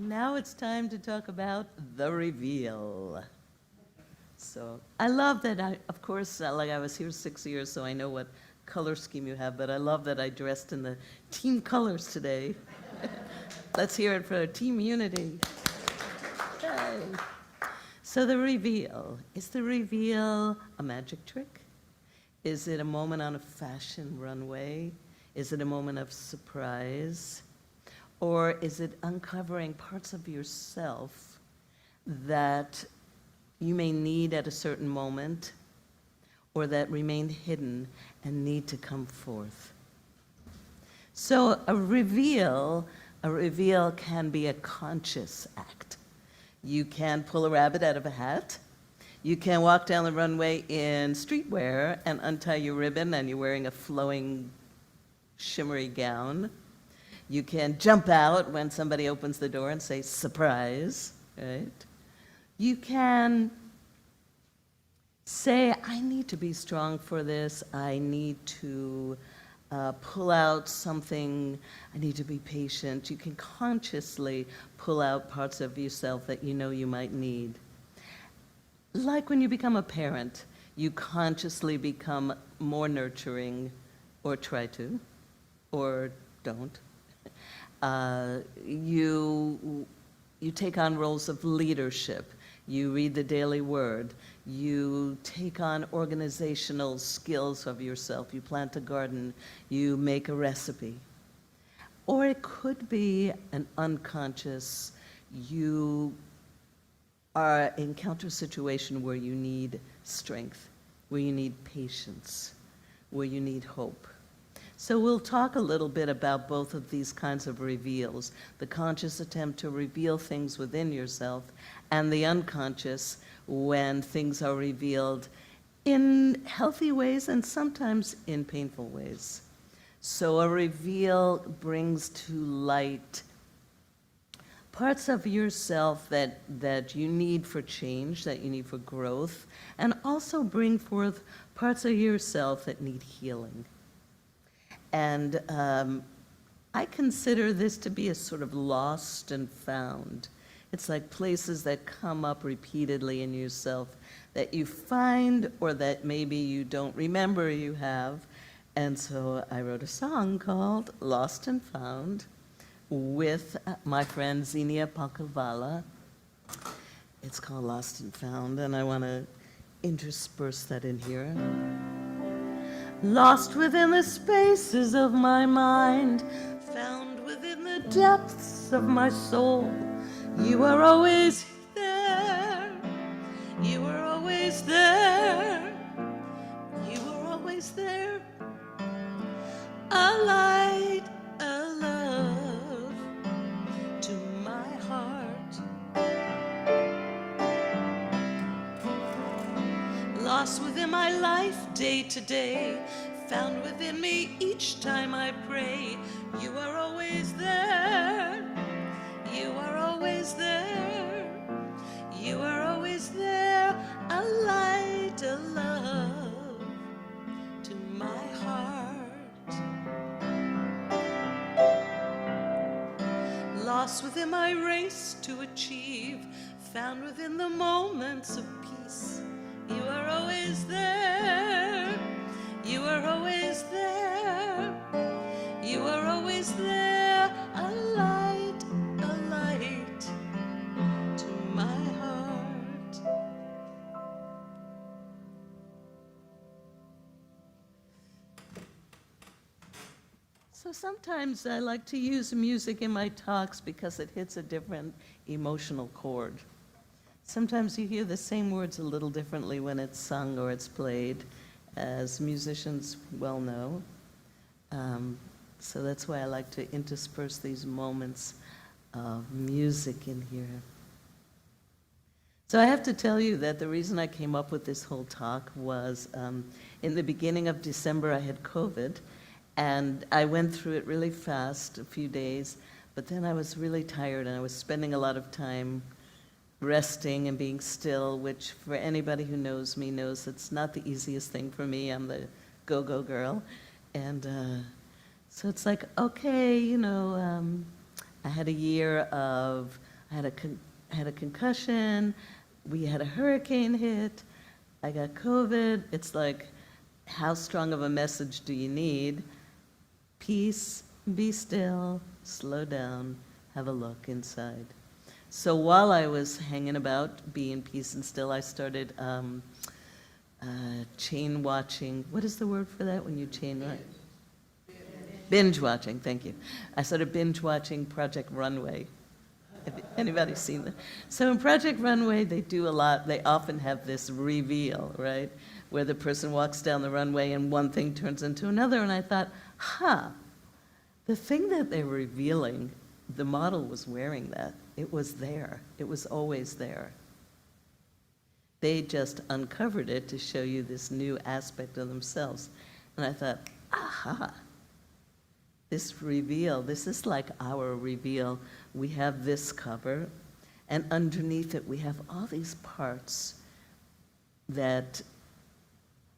Now it's time to talk about the reveal. So I love that of course, like I was here 6 years, so I know what color scheme you have, but I love that I dressed in the team colors today. Let's hear it for Team Unity. Yay. So the reveal. Is the reveal a magic trick? Is it a moment on a fashion runway? Is it a moment of surprise? Or is it uncovering parts of yourself that you may need at a certain moment, or that remain hidden and need to come forth? So a reveal can be a conscious act. You can pull a rabbit out of a hat. You can walk down the runway in streetwear and untie your ribbon and you're wearing a flowing, shimmery gown. You can jump out when somebody opens the door and say, surprise, right? You can say, I need to be strong for this. I need to pull out something. I need to be patient. You can consciously pull out parts of yourself that you know you might need. Like when you become a parent, you consciously become more nurturing, or try to, or don't. You take on roles of leadership. You read the daily word. You take on organizational skills of yourself. You plant a garden. You make a recipe. Or it could be an unconscious, you encounter a situation where you need strength, where you need patience, where you need hope. So we'll talk a little bit about both of these kinds of reveals, the conscious attempt to reveal things within yourself, and the unconscious when things are revealed in healthy ways and sometimes in painful ways. So a reveal brings to light parts of yourself that you need for change, that you need for growth, and also bring forth parts of yourself that need healing. And I consider this to be a sort of lost and found. It's like places that come up repeatedly in yourself that you find or that maybe you don't remember you have. And so I wrote a song called Lost and Found with my friend Xenia Pakalvala. It's called Lost and Found, and I want to intersperse that in here. Lost within the spaces of my mind, found within the depths of my soul. You are always there. You are always there. You are always there. A light, a love to my heart. Lost within my life day to day, found within me each time I pray. You are always there. You are always there. You are always there. A light, a love to my heart. Lost within my race to achieve, found within the moments of peace. You are always there. You are always there. You are always there. A light to my heart. So sometimes I like to use music in my talks because it hits a different emotional chord. Sometimes you hear the same words a little differently when it's sung or it's played, as musicians well know. So that's why I like to intersperse these moments of music in here. So I have to tell you that the reason I came up with this whole talk was in the beginning of December I had COVID, and I went through it really fast, a few days, but then I was really tired and I was spending a lot of time resting and being still, which for anybody who knows me knows it's not the easiest thing for me. I'm the go-go girl. And so it's like, okay, I had a year of I had a concussion, we had a hurricane hit, I got COVID. It's like, how strong of a message do you need? Peace, be still, slow down, have a look inside. So while I was hanging about, being peace and still, I started chain watching. What is the word for that when you chain watch? Binge watching, thank you. I started binge watching Project Runway. Have anybody seen that? So in Project Runway, they do a lot. They often have this reveal, right? Where the person walks down the runway and one thing turns into another. And I thought, the thing that they're revealing, the model was wearing that. It was there. It was always there. They just uncovered it to show you this new aspect of themselves. And I thought, this reveal, this is like our reveal. We have this cover, and underneath it we have all these parts that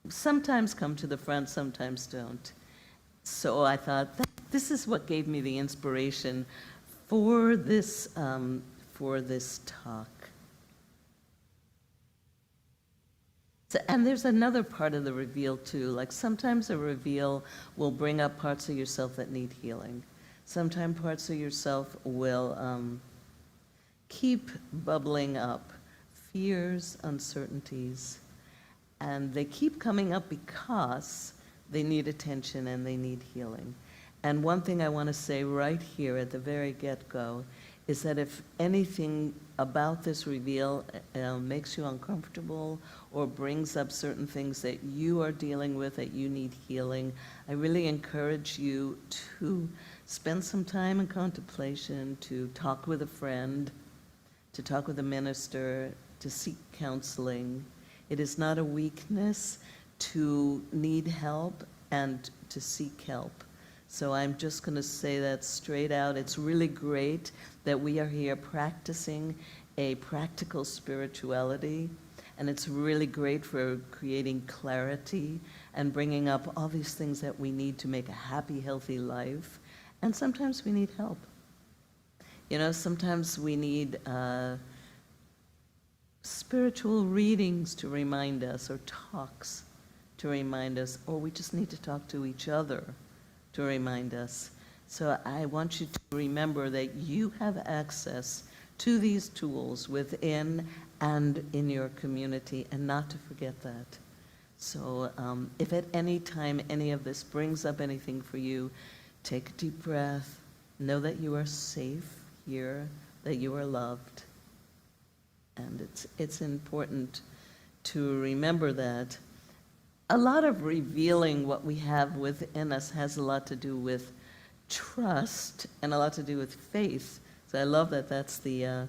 sometimes come to the front, sometimes don't. So I thought, this is what gave me the inspiration for this talk. So, and there's another part of the reveal too. Like sometimes a reveal will bring up parts of yourself that need healing. Sometimes parts of yourself will keep bubbling up, fears, uncertainties, and they keep coming up because they need attention and they need healing. And one thing I want to say right here at the very get-go is that if anything about this reveal makes you uncomfortable or brings up certain things that you are dealing with, that you need healing, I really encourage you to spend some time in contemplation, to talk with a friend, to talk with a minister, to seek counseling. It is not a weakness to need help and to seek help. So I'm just going to say that straight out. It's really great that we are here practicing a practical spirituality, and it's really great for creating clarity and bringing up all these things that we need to make a happy, healthy life. And sometimes we need help. You know, sometimes we need spiritual readings to remind us, or talks to remind us, or we just need to talk to each other to remind us. So I want you to remember that you have access to these tools within and in your community, and not to forget that. So if at any time any of this brings up anything for you, take a deep breath, know that you are safe here, that you are loved. And it's important to remember that. A lot of revealing what we have within us has a lot to do with trust and a lot to do with faith. So I love that that's the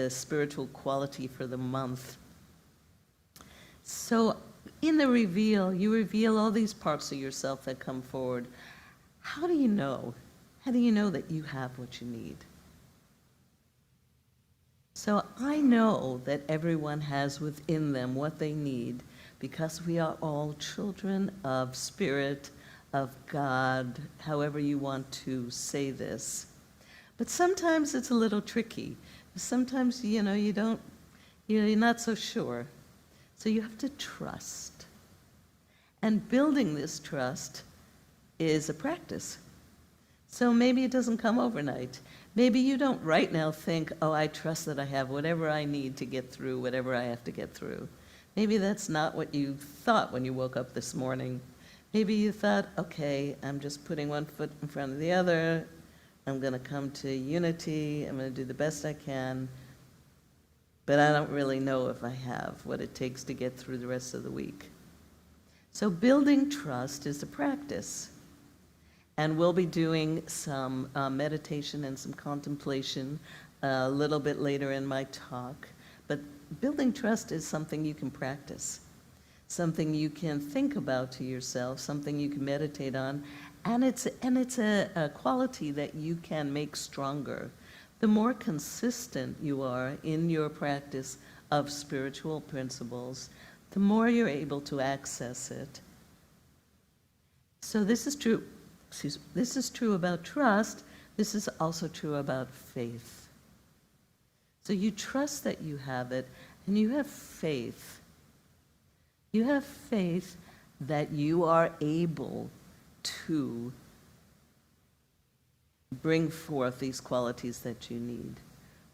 spiritual quality for the month. So in the reveal, you reveal all these parts of yourself that come forward. How do you know? How do you know that you have what you need? So I know that everyone has within them what they need, because we are all children of Spirit, of God, however you want to say this. But sometimes it's a little tricky. Sometimes, you're not so sure. So you have to trust. And building this trust is a practice. So maybe it doesn't come overnight. Maybe you don't right now think, I trust that I have whatever I need to get through whatever I have to get through. Maybe that's not what you thought when you woke up this morning. Maybe you thought, okay, I'm just putting one foot in front of the other. I'm going to come to unity. I'm going to do the best I can. But I don't really know if I have what it takes to get through the rest of the week. So building trust is a practice. And we'll be doing some meditation and some contemplation a little bit later in my talk. But building trust is something you can practice, something you can think about to yourself, something you can meditate on, and it's a quality that you can make stronger. The more consistent you are in your practice of spiritual principles, the more you're able to access it. So this is true. This is true about trust. This is also true about faith. So you trust that you have it, and you have faith. You have faith that you are able to bring forth these qualities that you need.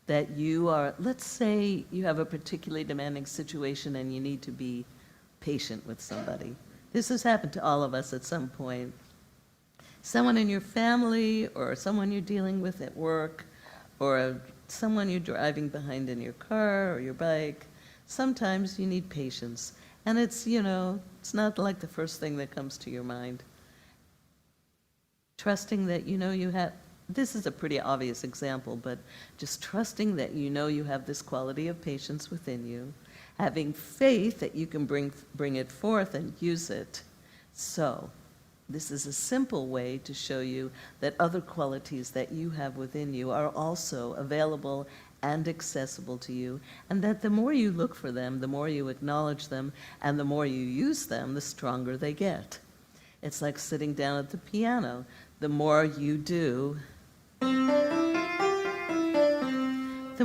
That you are, let's say you have a particularly demanding situation and you need to be patient with somebody. This has happened to all of us at some point. Someone in your family, or someone you're dealing with at work, or someone you're driving behind in your car or your bike. Sometimes you need patience. And it's, it's not like the first thing that comes to your mind. Trusting that you have, this is a pretty obvious example, but just trusting that you have this quality of patience within you, having faith that you can bring it forth and use it. So, this is a simple way to show you that other qualities that you have within you are also available and accessible to you, and that the more you look for them, the more you acknowledge them, and the more you use them, the stronger they get. It's like sitting down at the piano. The more you do, the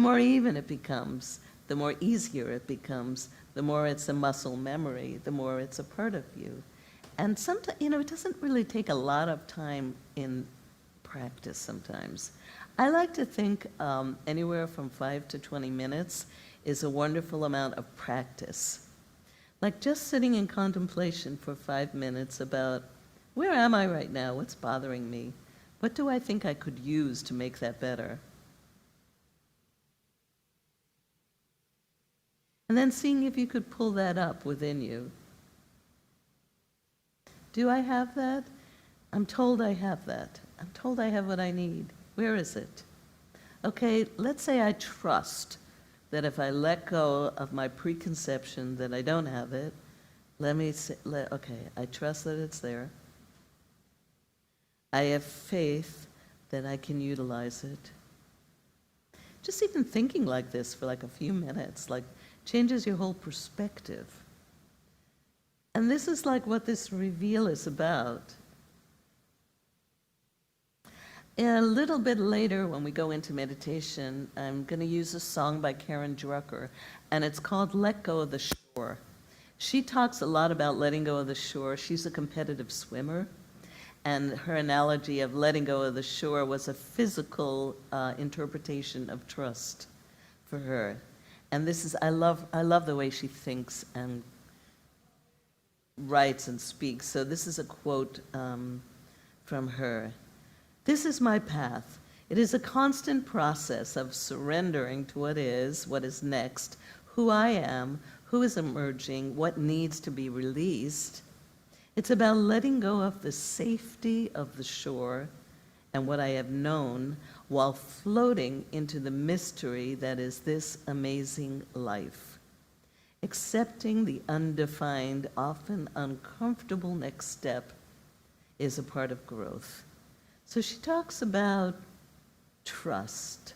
more even it becomes, the more easier it becomes, the more it's a muscle memory, the more it's a part of you. And sometimes, it doesn't really take a lot of time in practice sometimes. I like to think anywhere from 5 to 20 minutes is a wonderful amount of practice. Like just sitting in contemplation for 5 minutes about, where am I right now? What's bothering me? What do I think I could use to make that better? And then seeing if you could pull that up within you. Do I have that? I'm told I have that. I'm told I have what I need. Where is it? Okay, let's say I trust that if I let go of my preconception that I don't have it, okay, I trust that it's there. I have faith that I can utilize it. Just even thinking like this for like a few minutes, changes your whole perspective. And this is like what this reveal is about. A little bit later, when we go into meditation, I'm going to use a song by Karen Drucker, and it's called Let Go of the Shore. She talks a lot about letting go of the shore. She's a competitive swimmer, and her analogy of letting go of the shore was a physical interpretation of trust for her. And this is, I love the way she thinks and writes and speaks. So this is a quote from her. This is my path. It is a constant process of surrendering to what is next, who I am, who is emerging, what needs to be released. It's about letting go of the safety of the shore and what I have known while floating into the mystery that is this amazing life. Accepting the undefined, often uncomfortable next step is a part of growth. So she talks about trust.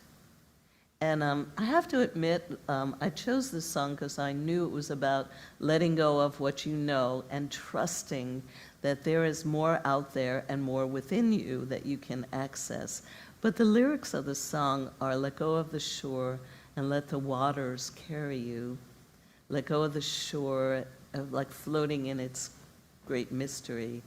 And I have to admit, I chose this song because I knew it was about letting go of what you know and trusting that there is more out there and more within you that you can access. But the lyrics of the song are, let go of the shore and let the waters carry you. Let go of the shore, like floating in its great mystery.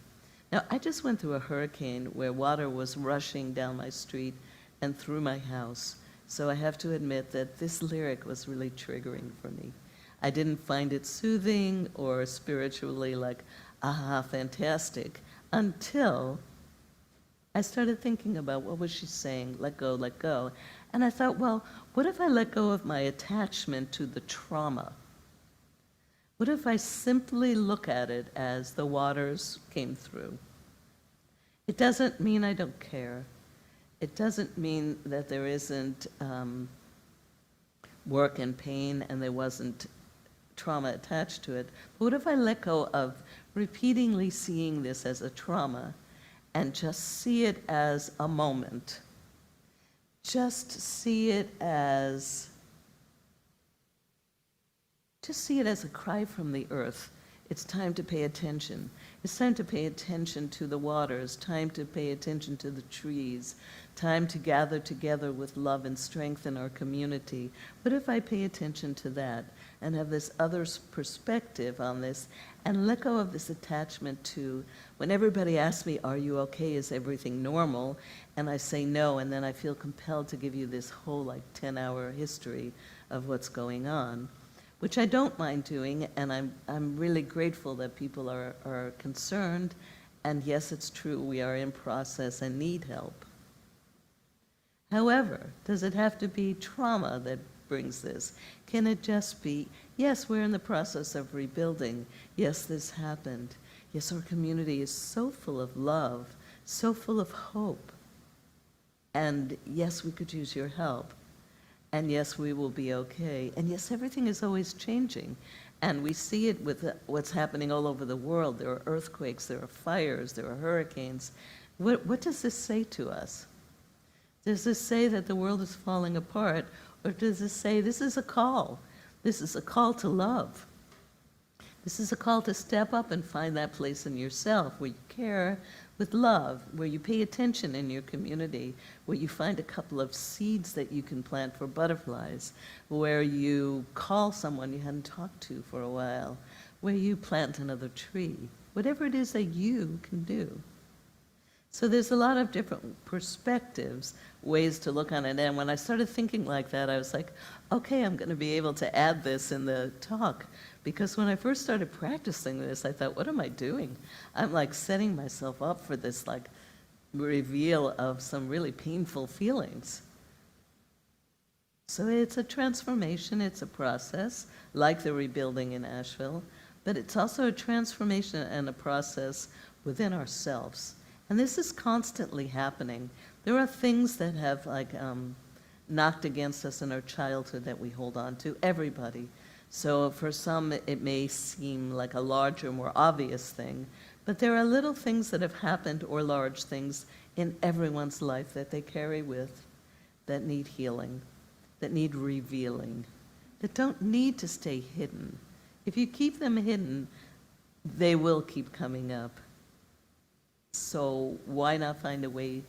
Now, I just went through a hurricane where water was rushing down my street and through my house. So I have to admit that this lyric was really triggering for me. I didn't find it soothing or spiritually like, aha, fantastic, until I started thinking about what was she saying, let go, let go. And I thought, well, what if I let go of my attachment to the trauma? What if I simply look at it as the waters came through? It doesn't mean I don't care. It doesn't mean that there isn't work and pain and there wasn't trauma attached to it. But what if I let go of repeatedly seeing this as a trauma and just see it as a moment? Just see it as a cry from the earth. It's time to pay attention. It's time to pay attention to the waters, time to pay attention to the trees, time to gather together with love and strength in our community. What if I pay attention to that and have this other's perspective on this and let go of this attachment to, when everybody asks me, are you okay, is everything normal? And I say no, and then I feel compelled to give you this whole like 10-hour history of what's going on, which I don't mind doing, and I'm really grateful that people are concerned. And yes, it's true, we are in process and need help. However, does it have to be trauma that brings this? Can it just be, yes, we're in the process of rebuilding. Yes, this happened. Yes, our community is so full of love, so full of hope. And yes, we could use your help. And yes, we will be okay. And yes, everything is always changing. And we see it with what's happening all over the world. There are earthquakes, there are fires, there are hurricanes. What does this say to us? Does this say that the world is falling apart? Or does this say this is a call? This is a call to love. This is a call to step up and find that place in yourself where you care with love, where you pay attention in your community, where you find a couple of seeds that you can plant for butterflies, where you call someone you hadn't talked to for a while, where you plant another tree, whatever it is that you can do. So there's a lot of different perspectives, ways to look on it. And when I started thinking like that, I was like, okay, I'm going to be able to add this in the talk. Because when I first started practicing this, I thought, what am I doing? I'm like setting myself up for this like reveal of some really painful feelings. So it's a transformation, it's a process, like the rebuilding in Asheville, but it's also a transformation and a process within ourselves. And this is constantly happening. There are things that have like knocked against us in our childhood that we hold on to, everybody. So for some, it may seem like a larger, more obvious thing, but there are little things that have happened or large things in everyone's life that they carry with, that need healing, that need revealing, that don't need to stay hidden. If you keep them hidden, they will keep coming up. So why not find a way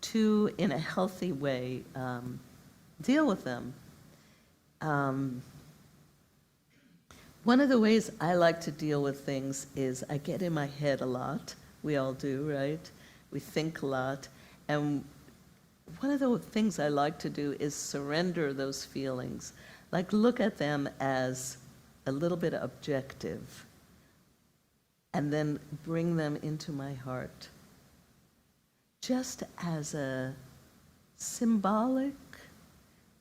to, in a healthy way, deal with them? One of the ways I like to deal with things is I get in my head a lot. We all do, right? We think a lot. And one of the things I like to do is surrender those feelings. Like look at them as a little bit objective. And then bring them into my heart. Just as a symbolic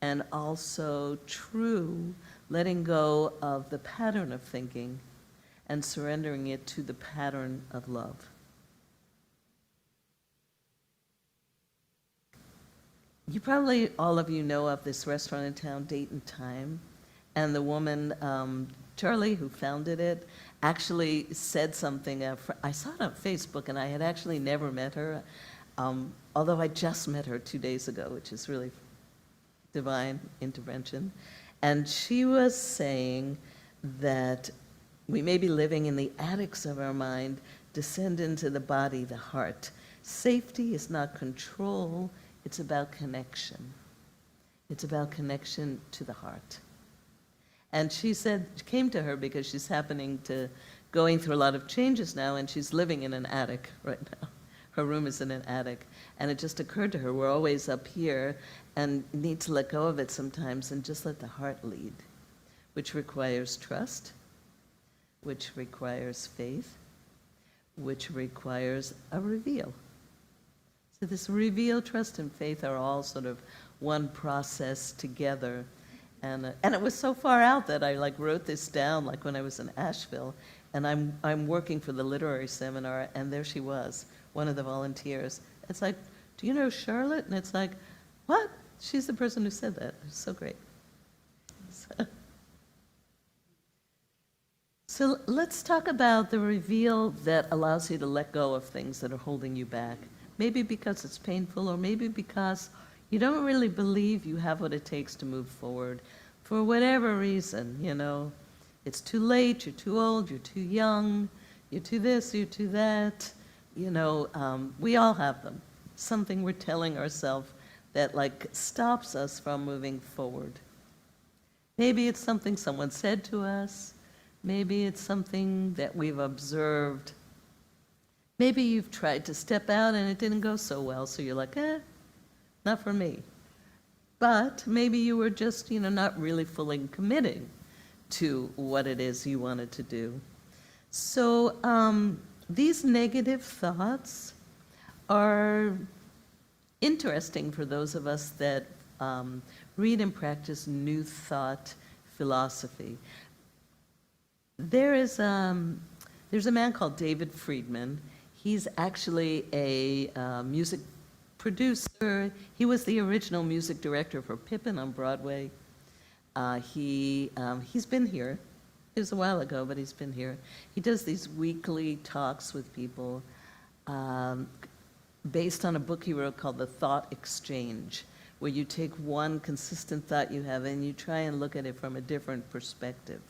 and also true letting go of the pattern of thinking and surrendering it to the pattern of love. You probably, all of you know of this restaurant in town, Date and Time, and the woman, Charlie, who founded it, actually said something. I saw it on Facebook, and I had actually never met her, although I just met her 2 days ago, which is really divine intervention. And she was saying that we may be living in the attics of our mind, descend into the body, the heart. Safety is not control, it's about connection. It's about connection to the heart. And she said, it came to her because she's going through a lot of changes now, and she's living in an attic right now. Her room is in an attic. And it just occurred to her, we're always up here and need to let go of it sometimes and just let the heart lead, which requires trust, which requires faith, which requires a reveal. So this reveal, trust, and faith are all sort of one process together. And it was so far out that I like wrote this down like when I was in Asheville, and I'm working for the literary seminar, and there she was, one of the volunteers. It's like, do you know Charlotte? And it's like, what? She's the person who said that. It's so great. So let's talk about the reveal that allows you to let go of things that are holding you back. Maybe because it's painful, or maybe because you don't really believe you have what it takes to move forward. For whatever reason, you know, it's too late, you're too old, you're too young, you're too this, you're too that. You know, we all have them. Something we're telling ourselves that like stops us from moving forward. Maybe it's something someone said to us. Maybe it's something that we've observed. Maybe you've tried to step out and it didn't go so well, so you're like, not for me. But maybe you were just, not really fully committing to what it is you wanted to do. So these negative thoughts are interesting for those of us that read and practice New Thought philosophy. There's a man called David Friedman. He's actually a music producer. He was the original music director for Pippin on Broadway. He's been here. It was a while ago, but he's been here. He does these weekly talks with people based on a book he wrote called The Thought Exchange, where you take one consistent thought you have and you try and look at it from a different perspective.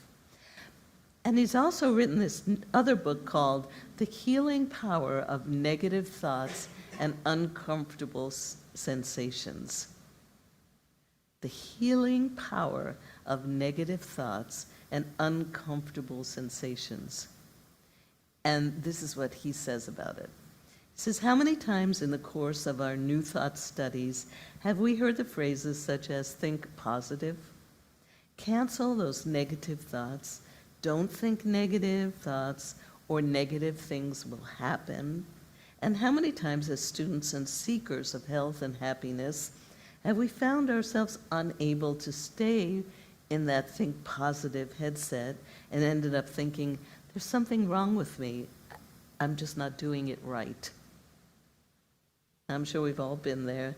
And he's also written this other book called The Healing Power of Negative Thoughts and Uncomfortable Sensations. The Healing Power of Negative Thoughts and Uncomfortable Sensations. And this is what he says about it. He says, how many times in the course of our New Thought studies have we heard the phrases such as think positive, cancel those negative thoughts, don't think negative thoughts, or negative things will happen? And how many times as students and seekers of health and happiness have we found ourselves unable to stay in that think positive headset and ended up thinking, there's something wrong with me, I'm just not doing it right? I'm sure we've all been there.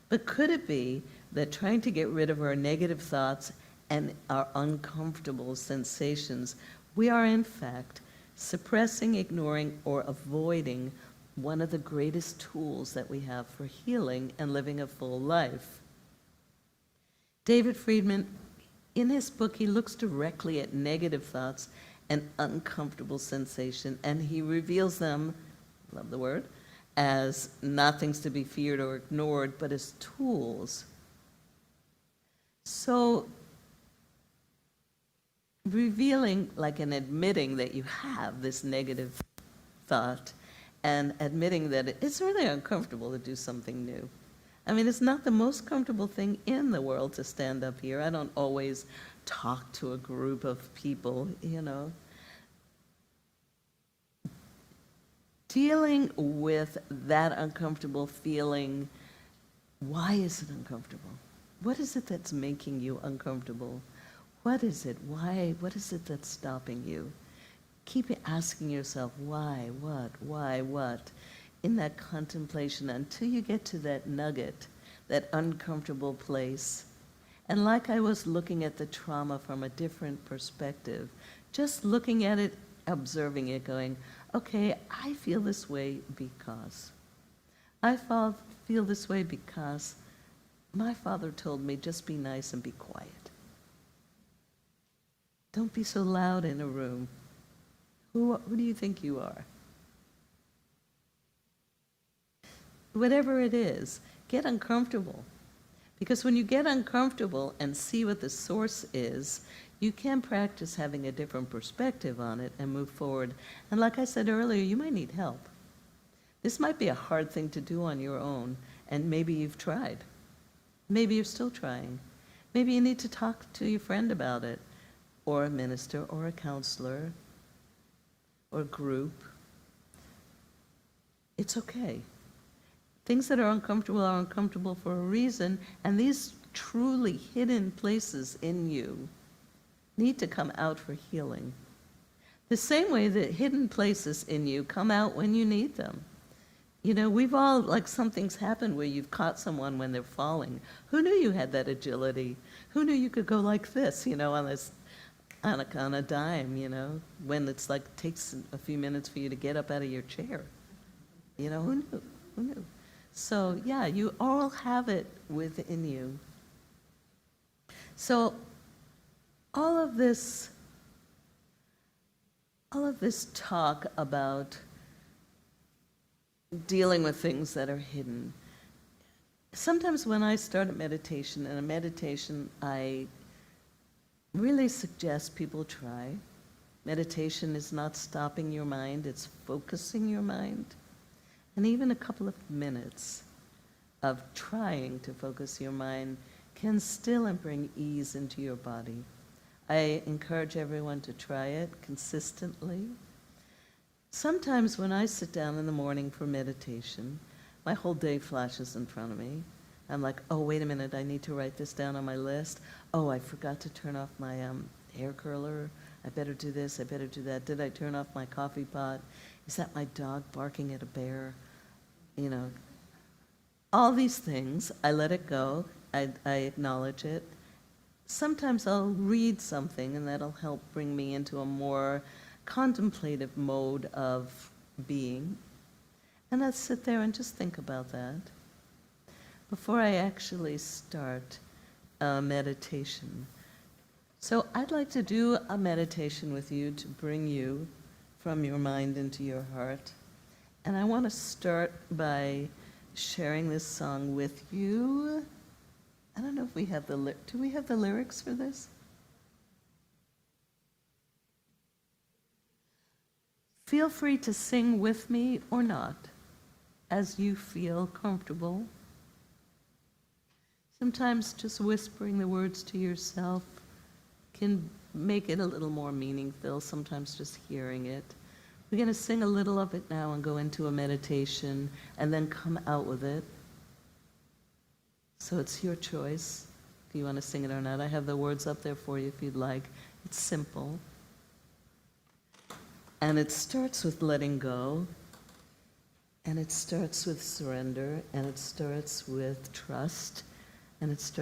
But could it be that trying to get rid of our negative thoughts and our uncomfortable sensations, we are in fact suppressing, ignoring, or avoiding one of the greatest tools that we have for healing and living a full life? David Friedman, in his book, he looks directly at negative thoughts and uncomfortable sensation, and he reveals them, love the word, as not things to be feared or ignored, but as tools. So revealing, like, and admitting that you have this negative thought and admitting that it's really uncomfortable to do something new. I mean, it's not the most comfortable thing in the world to stand up here. I don't always talk to a group of people, Dealing with that uncomfortable feeling, why is it uncomfortable? What is it that's making you uncomfortable? What is it? Why? What is it that's stopping you? Keep asking yourself, why, what, in that contemplation until you get to that nugget, that uncomfortable place. And like I was looking at the trauma from a different perspective, just looking at it, observing it, going, okay, I feel this way because. I feel this way because my father told me just be nice and be quiet. Don't be so loud in a room. Who do you think you are? Whatever it is, get uncomfortable. Because when you get uncomfortable and see what the source is, you can practice having a different perspective on it and move forward. And like I said earlier, you might need help. This might be a hard thing to do on your own, and maybe you've tried. Maybe you're still trying. Maybe you need to talk to your friend about it, or a minister, or a counselor, or a group. It's okay. Things that are uncomfortable for a reason, and these truly hidden places in you need to come out for healing. The same way that hidden places in you come out when you need them. We've all, like, something's happened where you've caught someone when they're falling. Who knew you had that agility? Who knew you could go like this, on a dime, when it's like takes a few minutes for you to get up out of your chair. Who knew? Who knew? So yeah, you all have it within you. So all of this talk about dealing with things that are hidden, Sometimes when I start a meditation, I really suggest people try. Meditation is not stopping your mind, it's focusing your mind. And even a couple of minutes of trying to focus your mind can still bring ease into your body. I encourage everyone to try it consistently. Sometimes when I sit down in the morning for meditation, my whole day flashes in front of me. I'm like, oh, wait a minute, I need to write this down on my list. Oh, I forgot to turn off my hair curler. I better do this, I better do that. Did I turn off my coffee pot? Is that my dog barking at a bear? You know, all these things, I let it go. I acknowledge it. Sometimes I'll read something and that'll help bring me into a more contemplative mode of being. And I'll sit there and just think about that before I actually start a meditation. So I'd like to do a meditation with you to bring you from your mind into your heart. And I want to start by sharing this song with you. I don't know if we have do we have the lyrics for this? Feel free to sing with me or not, as you feel comfortable. Sometimes just whispering the words to yourself can make it a little more meaningful, sometimes just hearing it. We're going to sing a little of it now and go into a meditation and then come out with it. So it's your choice if you want to sing it or not. I have the words up there for you if you'd like. It's simple. And it starts with letting go, and it starts with surrender, and it starts with trust, and it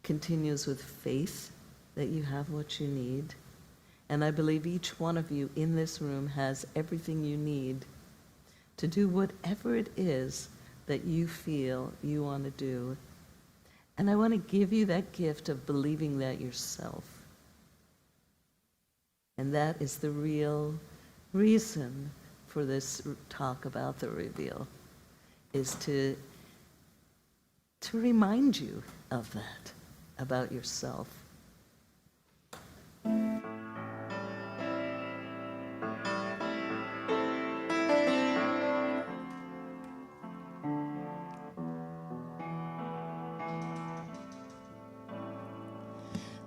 continues with faith that you have what you need. And I believe each one of you in this room has everything you need to do whatever it is that you feel you want to do. And I want to give you that gift of believing that yourself. And that is the real reason for this talk about the reveal, is to remind you of that, about yourself.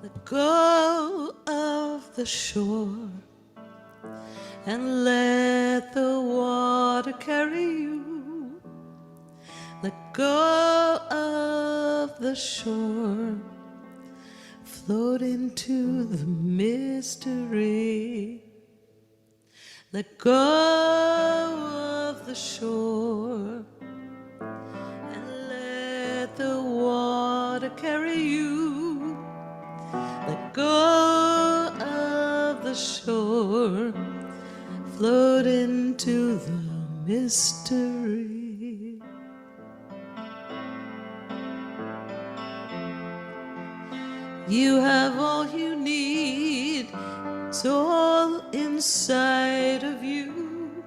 Let go of the shore and let the water carry you. Let go of the shore, float into the mystery. Let go of the shore and let the water carry you. Let go of the shore, float into the mystery. You have all you need, it's all inside of you.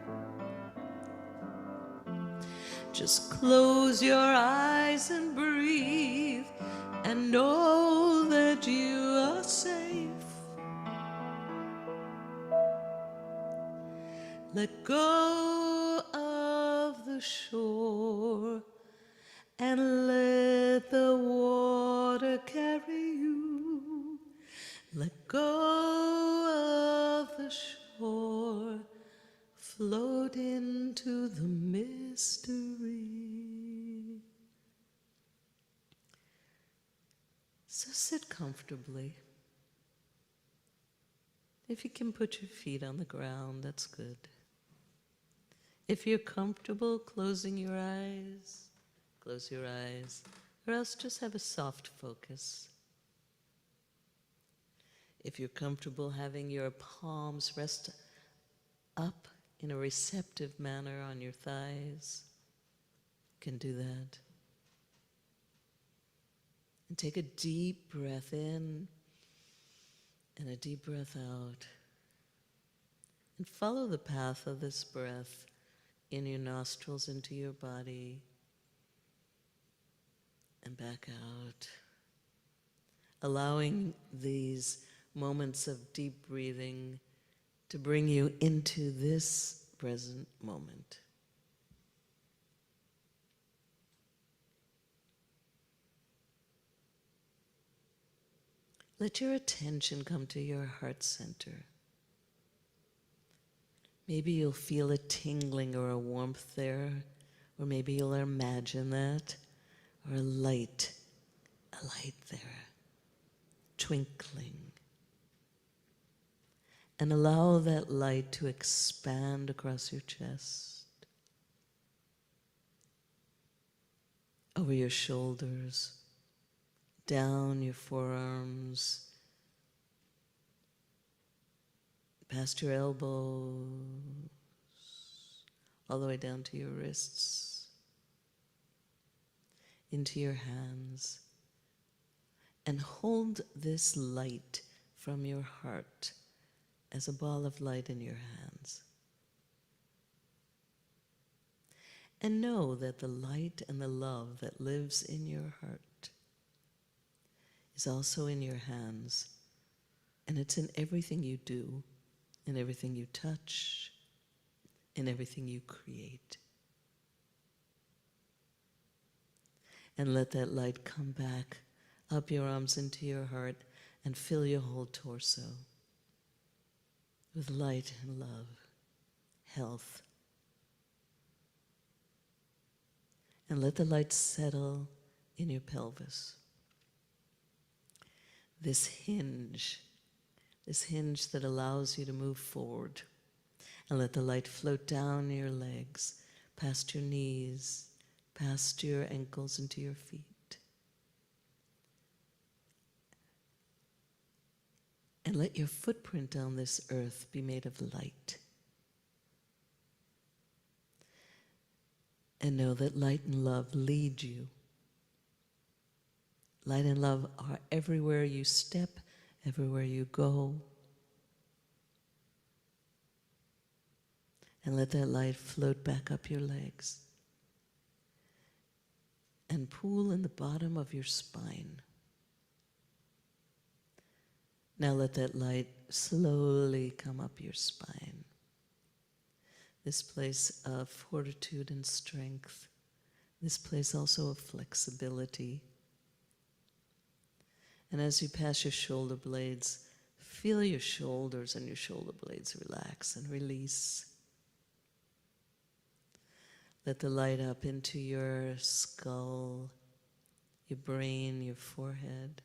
Just close your eyes and breathe and know that you are safe. Let go of the shore and let the water carry you. Let go of the shore, float into the mystery. So sit comfortably. If you can put your feet on the ground, that's good. If you're comfortable closing your eyes, close your eyes, or else just have a soft focus. If you're comfortable having your palms rest up in a receptive manner on your thighs, you can do that. And take a deep breath in and a deep breath out. And follow the path of this breath in your nostrils into your body. back out. Allowing these moments of deep breathing to bring you into this present moment. Let your attention come to your heart center. Maybe you'll feel a tingling or a warmth there, or maybe you'll imagine that, or a light there, twinkling. And allow that light to expand across your chest, over your shoulders, down your forearms, past your elbows, all the way down to your wrists, into your hands, and hold this light from your heart as a ball of light in your hands. And know that the light and the love that lives in your heart is also in your hands, and it's in everything you do, in everything you touch, in everything you create. And let that light come back up your arms into your heart and fill your whole torso with light and love, health. And let the light settle in your pelvis. This hinge that allows you to move forward. And let the light float down your legs, past your knees, past your ankles into your feet. And let your footprint on this earth be made of light. And know that light and love lead you. Light and love are everywhere you step, everywhere you go. And let that light float back up your legs and pool in the bottom of your spine. Now let that light slowly come up your spine. This place of fortitude and strength. This place also of flexibility. And as you pass your shoulder blades, feel your shoulders and your shoulder blades relax and release. Let the light up into your skull, your brain, your forehead.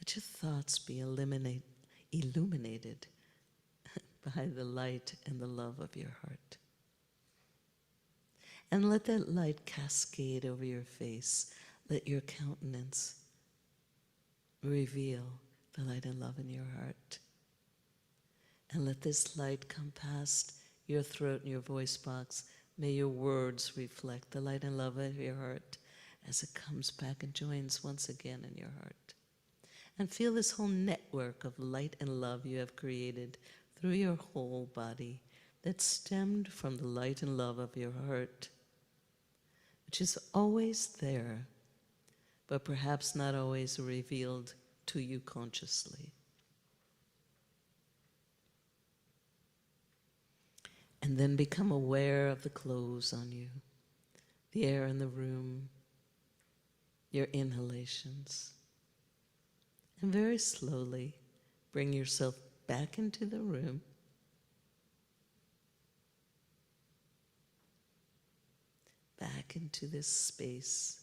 Let your thoughts be illuminated by the light and the love of your heart. And let that light cascade over your face. Let your countenance reveal the light and love in your heart. And let this light come past your throat and your voice box. May your words reflect the light and love of your heart as it comes back and joins once again in your heart. And feel this whole network of light and love you have created through your whole body that stemmed from the light and love of your heart, which is always there, but perhaps not always revealed to you consciously. And then become aware of the clothes on you, the air in the room, your inhalations. And very slowly bring yourself back into the room. Back into this space.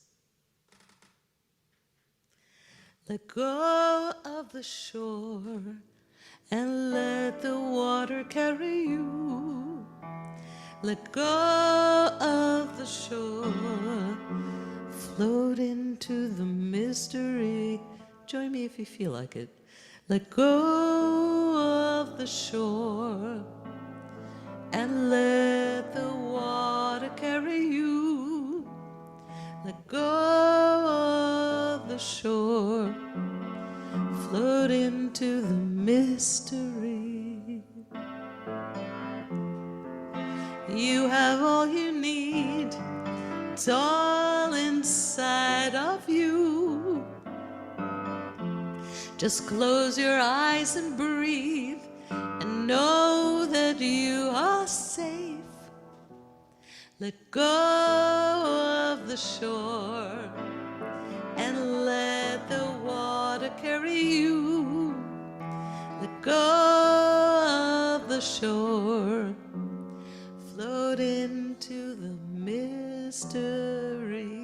Let go of the shore and let the water carry you. Let go of the shore, float into the mystery. Join me if you feel like it. Let go of the shore and let the water carry you. Let go of the shore, float into the mystery. You have all you need, it's all inside. ahead of you. Just close your eyes and breathe and know that you are safe. Let go of the shore and let the water carry you. Let go of the shore, float into the mystery.